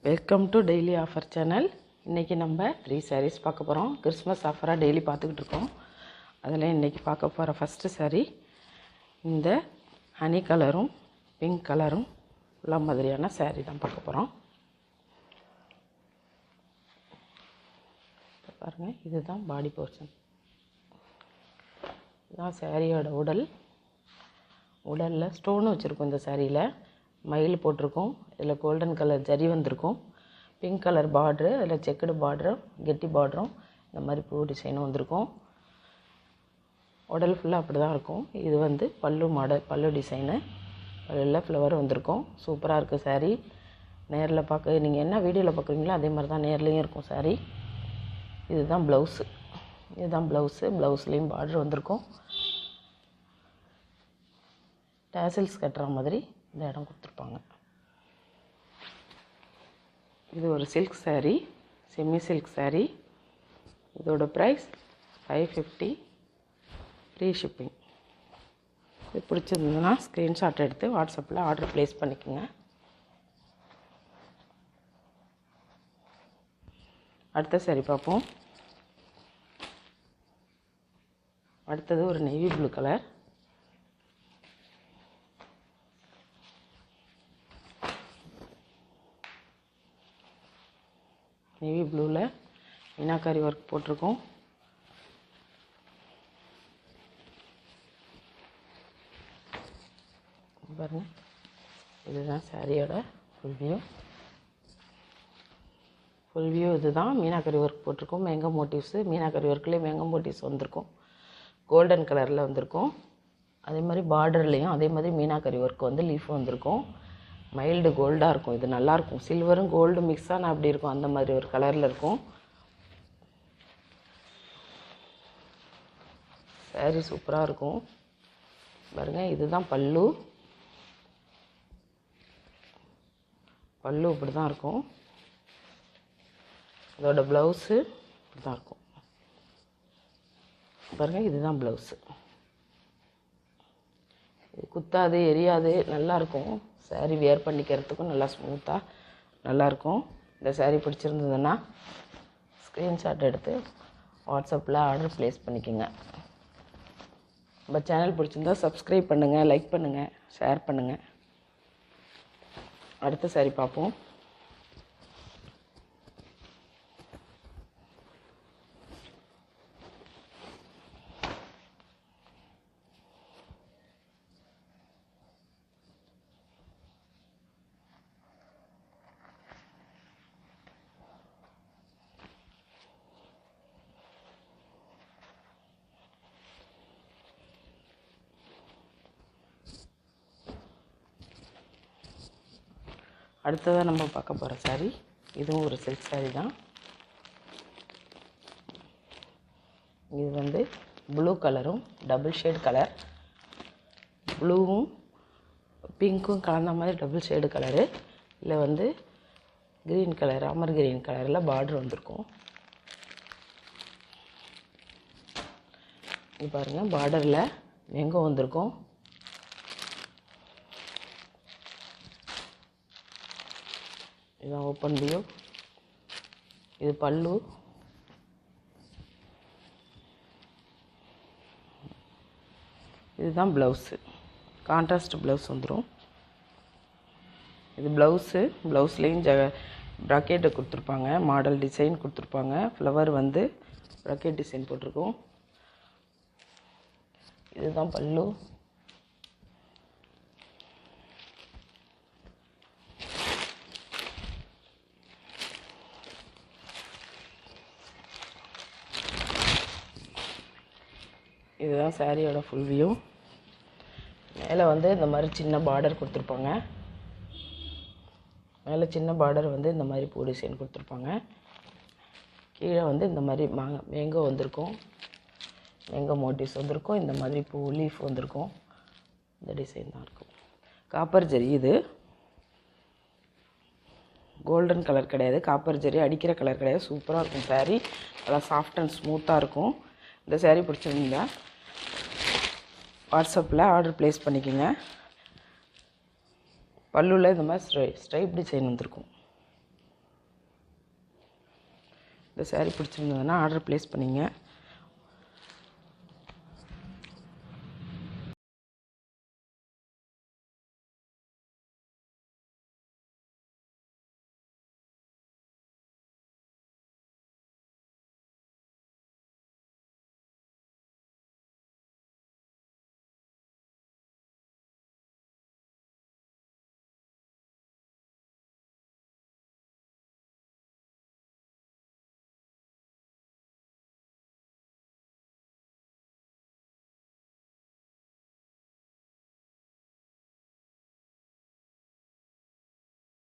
Welcome to daily offer channel. இன்றைக்கி நம்ம 3 sarees பார்க்க போகிறோம். கிறிஸ்மஸ் ஆஃபராக டெய்லி பார்த்துக்கிட்டு இருக்கோம். அதில் இன்றைக்கி பார்க்க போகிற ஃபஸ்ட்டு saree இந்த ஹனி கலரும் பிங்க் கலரும் உள்ள மாதிரியான saree தான் பார்க்க போகிறோம். பாருங்கள், இதுதான் பாடி போர்ஷன். இதுதான் சாரியோட உடலில் ஸ்டோன் வச்சுருக்கோம். இந்த சாரியில் மயில் போட்டிருக்கோம். இதில் கோல்டன் கலர் ஜரி வந்திருக்கும். பிங்க் கலர் பார்ட்ரு, அதில் செக்குடு பார்டரும் கெட்டி பார்டரும் இந்த மாதிரி பூ டிசைனும் வந்திருக்கும். உடல் ஃபுல்லாக அப்படி தான் இருக்கும். இது வந்து பல்லு மாடல், பல்லு டிசைனு, பல்லில் ஃப்ளவர் வந்திருக்கும். சூப்பராக இருக்குது சாரீ. நேரில் பார்க்க நீங்கள் என்ன வீடியோவில் பார்க்குறீங்களோ அதே மாதிரி தான் நேர்லேயும் இருக்கும் சாரீ. இதுதான் ப்ளவுஸு. ப்ளவுஸ்லேயும் பார்டர் வந்திருக்கும். டேசல்ஸ் கட்டுற மாதிரி இந்த இடம் கொடுத்துருப்பாங்க. இது ஒரு silk saree, semi silk saree. இதோட ப்ரைஸ் 550, ஃப்ரீ ஷிப்பிங். இது பிடிச்சிருந்ததுன்னா ஸ்க்ரீன்ஷாட் எடுத்து வாட்ஸ்அப்பில் ஆர்டர் ப்ளேஸ் பண்ணிக்கோங்க. அடுத்த saree பார்ப்போம். அடுத்தது ஒரு நேவி ப்ளூ கலர். நேவி ப்ளூவில் மீனாக்காரி ஒர்க் போட்டிருக்கோம். பாருங்கள், இதுதான் சாரியோட ஃபுல் வியூ. இதுதான் மீனாக்கரி ஒர்க் போட்டிருக்கோம். Mango motifs, meenakari ஒர்க்லேயே mango motives வந்திருக்கும். கோல்டன் கலரில் வந்திருக்கும். அதே மாதிரி பார்டர்லேயும் அதே மாதிரி மீனாக்கரி ஒர்க் வந்து லீஃப் வந்திருக்கும். மைல்டு கோல்டாக இருக்கும். இது நல்லாயிருக்கும். சில்வரும் கோல்டு மிக்ஸான அப்படி இருக்கும். அந்த மாதிரி ஒரு கலரில் இருக்கும். சாரீ சூப்பராக இருக்கும். பாருங்கள், இதுதான் பல்லு இப்படி தான் இருக்கும். இதோட ப்ளவுஸு இப்படி தான் இருக்கும். பாருங்கள், இதுதான் ப்ளவுஸு. இது குத்தாது, எரியாது, நல்லாயிருக்கும். சாரீ வியர் பண்ணிக்கிறதுக்கும் நல்லா ஸ்மூத்தாக நல்லாயிருக்கும். இந்த சாரீ பிடிச்சிருந்ததுன்னா ஸ்க்ரீன்ஷாட் எடுத்து வாட்ஸ்அப்பில் ஆர்டர் ப்ளேஸ் பண்ணிக்கோங்க. நம்ம சேனல் பிடிச்சிருந்தா சப்ஸ்கிரைப் பண்ணுங்கள், லைக் பண்ணுங்கள், ஷேர் பண்ணுங்கள். அடுத்த சாரீ பார்ப்போம். அடுத்ததாக நம்ம பார்க்க போகிற சாரீ இதுவும் ஒரு சில்க் சாரீ தான். இது வந்து ப்ளூ கலரும் டபுள் ஷேட் கலர், ப்ளூவும் பிங்க்கும் கலந்த மாதிரி டபுள் ஷேடு கலரு. இதில் வந்து க்ரீன் கலர், ராமர் க்ரீன் கலரில் பார்டர் வந்திருக்கும். இது பாருங்கள், பார்டரில் மேங்கோ வந்திருக்கும். இதுதான் ஓப்பன் வியூ. இது பல்லு. இதுதான் ப்ளவுஸு. கான்ட்ராஸ்ட் ப்ளவுஸ் வந்துடும். இது ப்ளவுஸ்லேயும் ப்ராக்கெட்டு கொடுத்துருப்பாங்க. மாடல் டிசைன் கொடுத்துருப்பாங்க. ஃப்ளவர் வந்து ப்ராக்கெட் டிசைன் போட்டிருக்கோம். இதுதான் பல்லு. இதுதான் சாரியோட ஃபுல் வியூ. மேலே வந்து இந்த மாதிரி சின்ன பார்டர் கொடுத்துருப்பாங்க. மேலே சின்ன பார்டர் வந்து இந்த மாதிரி பூ டிசைன் கொடுத்துருப்பாங்க. கீழே வந்து இந்த மாதிரி மேங்கோ வந்திருக்கும். மேங்கோ மோட்டிவ்ஸ் வந்திருக்கும். இந்த மாதிரி பூ லீஃப் வந்திருக்கும். இந்த டிசைன் தான் இருக்கும். காப்பர் ஜரி. இது கோல்டன் கலர் கிடையாது, காப்பர் ஜரி. அடிக்கிற கலர் கிடையாது. சூப்பராக இருக்கும் சாரீ. நல்லா சாஃப்ட் அண்ட் ஸ்மூத்தாக இருக்கும். இந்த சாரீ பிடிச்சிருந்தா வாட்ஸ்அப்பில் ஆர்டர் ப்ளேஸ் பண்ணிக்கோங்க. பல்லுவில் இந்த மாதிரி ஸ்ட்ரைப் டிசைன் வந்திருக்கும். இந்த saree பிடிச்சிருந்ததுன்னா ஆர்டர் ப்ளேஸ் பண்ணிங்க.